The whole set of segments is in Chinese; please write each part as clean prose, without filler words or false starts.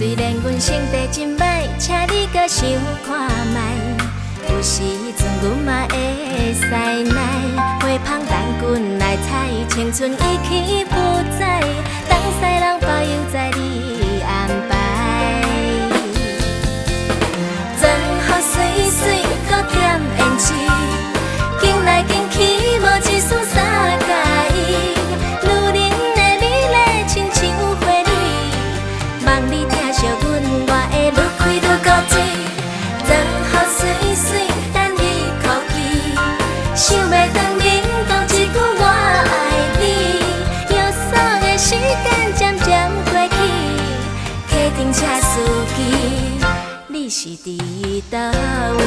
虽然阮成绩真歹，请你搁想看卖。有时阵阮嘛会使耐，花香等阮来采，青春已去不再，当西人保佑在你安排。装好水水，搁添胭脂，行来行去无一丝三介意。女人的美丽亲像花蕊，望你疼惜阮，我会愈开愈高水。装好水水，等你哭泣，想要当面讲一句我爱你。约束的时间渐渐过去，客厅车司机，你是伫倒位？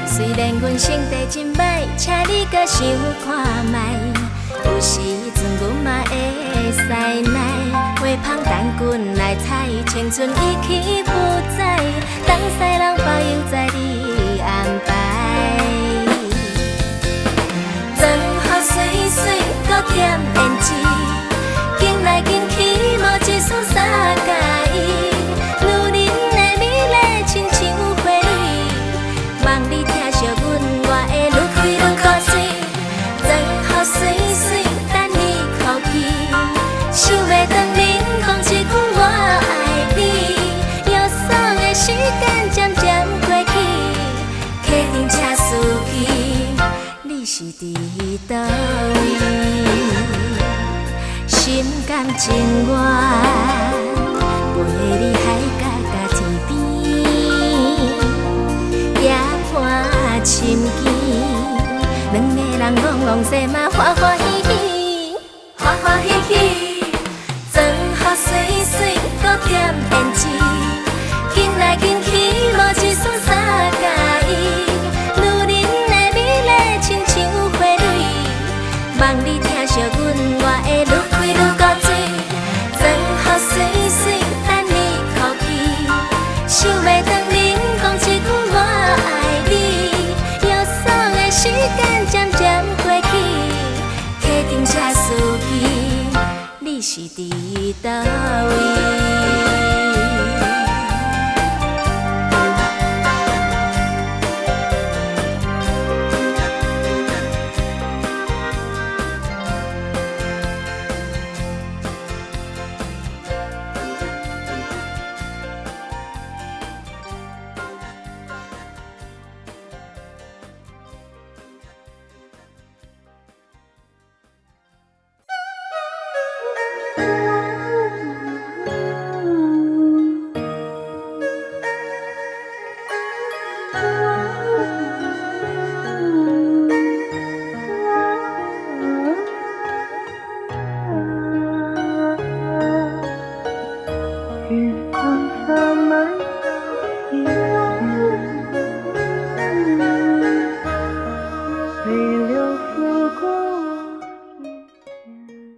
虽然阮成绩真歹，请你搁想看卖。有时阵阮嘛会使耐，花香等阮来采，青春已去不再，当西人保佑在你安排。装好水水，搁添胭脂，行来行去无一丝三介意。女人的美丽亲像花蕊，望你疼惜阮，我会愈开愈高水。装好水水，等你哭泣，想要当面讲一句我爱你。约束的时间渐渐过去，客厅车司机，你是伫倒位？心甘情愿陪你海角甲天边，夜半深更，两个人戆戆西嘛欢欢喜喜，欢欢喜喜。装好水水，搁添胭脂。